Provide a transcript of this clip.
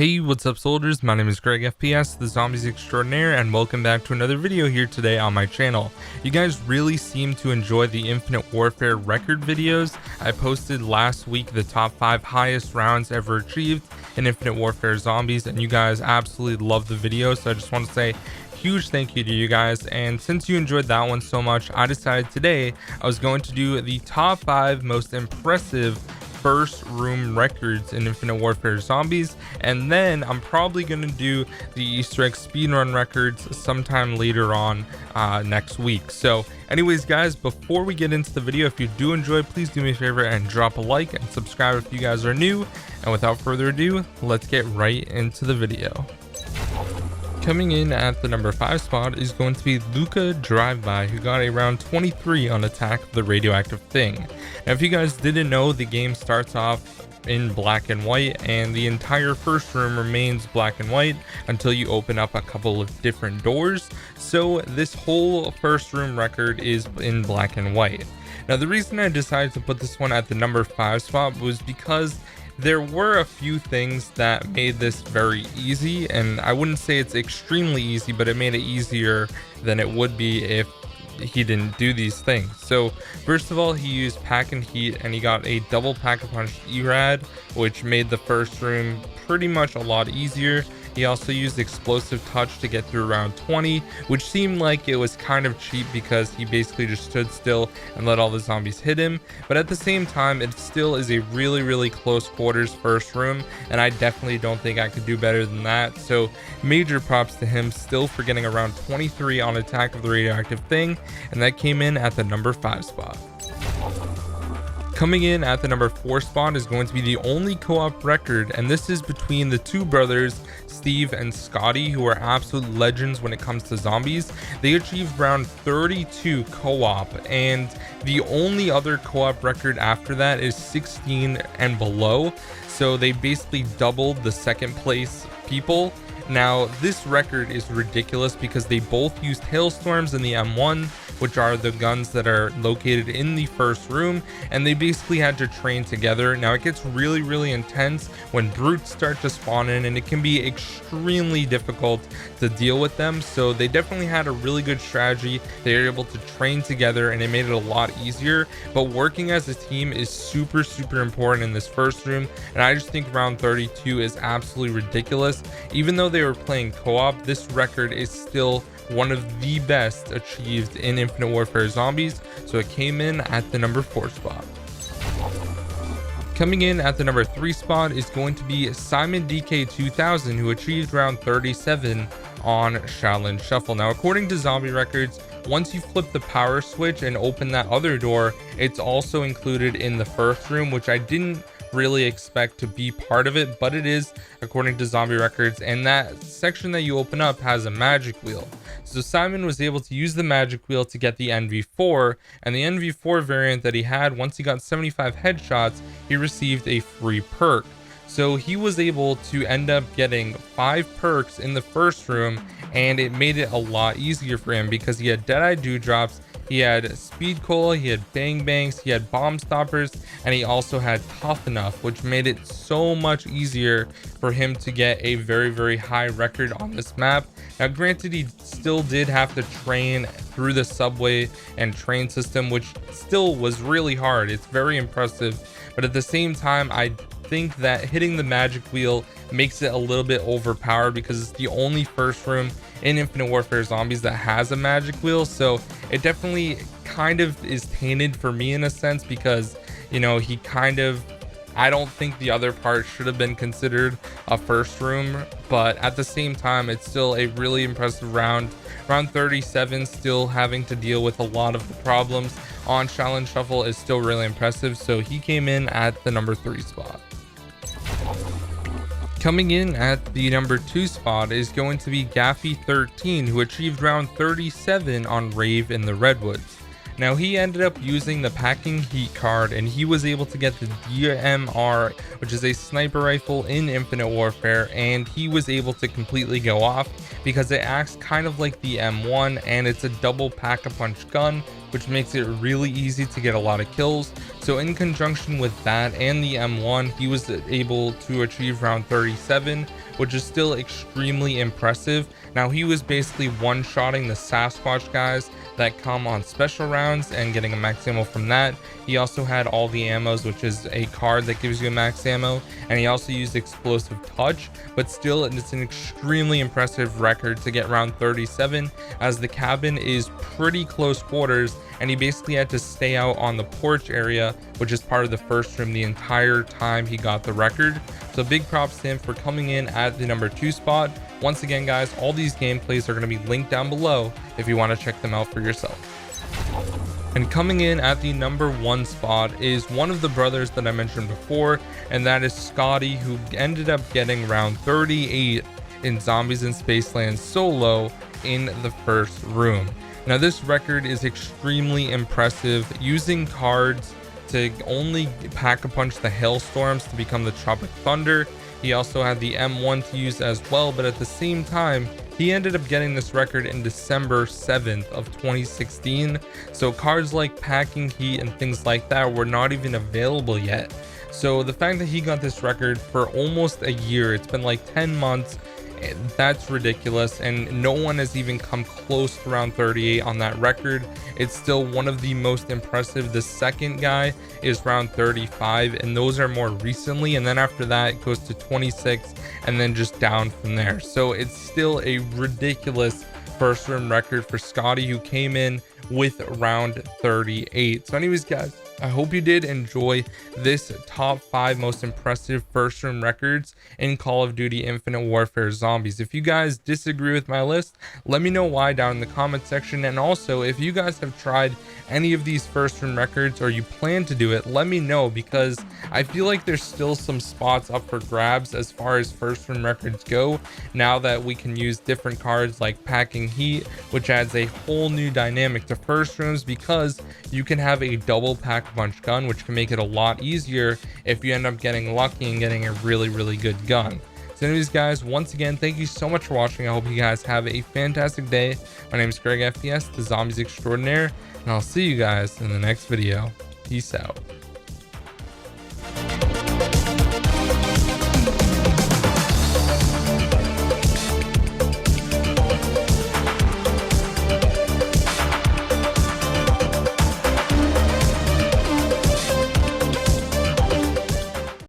Hey, what's up soldiers? My name is Greg FPS, the Zombies Extraordinaire, and welcome back to another video here today on my channel. You guys really seem to enjoy the Infinite Warfare record videos. I posted last week the top 5 highest rounds ever achieved in Infinite Warfare Zombies, and you guys absolutely love the video, so I just want to say huge thank you to you guys. And since you enjoyed that one so much, I decided today I was going to do the top 5 most impressive first room records in Infinite Warfare Zombies, and then I'm probably going to do the Easter egg speedrun records sometime later on next week. So anyways guys, before we get into the video, if you do enjoy, please do me a favor and drop a like and subscribe if you guys are new. And without further ado, let's get right into the video. Coming in at the number 5 spot is going to be Luka Driveby, who got a round 23 on Attack of the Radioactive Thing. Now, if you guys didn't know, the game starts off in black and white, and the entire first room remains black and white until you open up a couple of different doors. So this whole first room record is in black and white. Now, the reason I decided to put this one at the number 5 spot was because there were a few things that made this very easy, and I wouldn't say it's extremely easy, but it made it easier than it would be if he didn't do these things. So first of all, he used pack and heat, and he got a double pack-a-punch erad, which made the first room pretty much a lot easier. He also used explosive touch to get through round 20, which seemed like it was kind of cheap because he basically just stood still and let all the zombies hit him. But at the same time, it still is a really close quarters first room, and I definitely don't think I could do better than that. So major props to him still for getting around 23 on Attack of the Radioactive Thing, and that came in at the number 5 spot. Coming in at the number 4 spot is going to be the only co-op record, and this is between the two brothers, Steve and Scotty, who are absolute legends when it comes to zombies. They achieved round 32 co-op, and the only other co-op record after that is 16 and below. So they basically doubled the second place people. Now, this record is ridiculous because they both used hailstorms in the M1, which are the guns that are located in the first room, and they basically had to train together. Now, it gets really intense when brutes start to spawn in, and it can be extremely difficult to deal with them. So they definitely had a really good strategy. They were able to train together, and it made it a lot easier. But working as a team is super important in this first room, and I just think round 32 is absolutely ridiculous. Even though they were playing co-op, this record is still one of the best achieved in Infinite Warfare Zombies, so it came in at the number 4 spot. Coming in at the number 3 spot is going to be Simon DK2000, who achieved round 37 on Shaolin Shuffle. Now, according to Zombie Records, once you flip the power switch and open that other door, it's also included in the first room, which I didn't really expect to be part of it, but it is according to Zombie Records, and that section that you open up has a magic wheel. So Simon was able to use the magic wheel to get the NV4, and the NV4 variant that he had, once he got 75 headshots, he received a free perk. So he was able to end up getting 5 perks in the first room, and it made it a lot easier for him because he had Deadeye Dewdrops, he had Speed Cola, he had Bang Bangs, he had Bomb Stoppers, and he also had Tough Enough, which made it so much easier for him to get a very high record on this map. Now, granted, he still did have to train through the subway and train system, which still was really hard. It's very impressive, but at the same time, I think that hitting the magic wheel makes it a little bit overpowered because it's the only first room in Infinite Warfare Zombies that has a magic wheel. So it definitely kind of is tainted for me in a sense because, you know, he kind of, I don't think the other part should have been considered a first room, but at the same time, it's still a really impressive round. Round 37, still having to deal with a lot of the problems on Shaolin Shuffle, is still really impressive. So he came in at the number 3 spot. Coming in at the number 2 spot is going to be Gaffy13, who achieved round 37 on Rave in the Redwoods. Now, he ended up using the packing heat card, and he was able to get the DMR, which is a sniper rifle in Infinite Warfare, and he was able to completely go off because it acts kind of like the M1, and it's a double pack-a-punch gun, which makes it really easy to get a lot of kills. So in conjunction with that and the M1, he was able to achieve round 37, which is still extremely impressive. Now he was basically one-shotting the Sasquatch guys that come on special rounds and getting a max ammo from that. He also had all the ammos, which is a card that gives you a max ammo, and he also used explosive touch, but still it's an extremely impressive record to get round 37, as the cabin is pretty close quarters and he basically had to stay out on the porch area, which is part of the first room, the entire time he got the record. So big props to him for coming in at the number 2 spot. Once again guys, all these gameplays are going to be linked down below if you want to check them out for yourself. And coming in at the number 1 spot is one of the brothers that I mentioned before, and that is Scotty, who ended up getting round 38 in Zombies in Spaceland solo in the first room. Now this record is extremely impressive, using cards to only pack-a-punch the Hailstorms to become the Tropic Thunder. He also had the M1 to use as well, but at the same time, he ended up getting this record in December 7th of 2016. So cards like Packing Heat and things like that were not even available yet. So the fact that he got this record for almost a year, it's been like 10 months, that's ridiculous, and no one has even come close to round 38 on that record. It's still one of the most impressive. The second guy is round 35, and those are more recently, and then after that it goes to 26 and then just down from there. So it's still a ridiculous first room record for Scotty, who came in with round 38. So anyways guys, I hope you did enjoy this top 5 most impressive first room records in Call of Duty Infinite Warfare Zombies. If you guys disagree with my list, let me know why down in the comment section. And also, if you guys have tried any of these first room records or you plan to do it, let me know, because I feel like there's still some spots up for grabs as far as first room records go, now that we can use different cards like Packing Heat, which adds a whole new dynamic to first rooms, because you can have a double pack-a-punch gun, which can make it a lot easier if you end up getting lucky and getting a really good gun. So anyways guys, once again, thank you so much for watching. I hope you guys have a fantastic day. My name is Greg FPS, the Zombies Extraordinaire, and I'll see you guys in the next video. Peace out.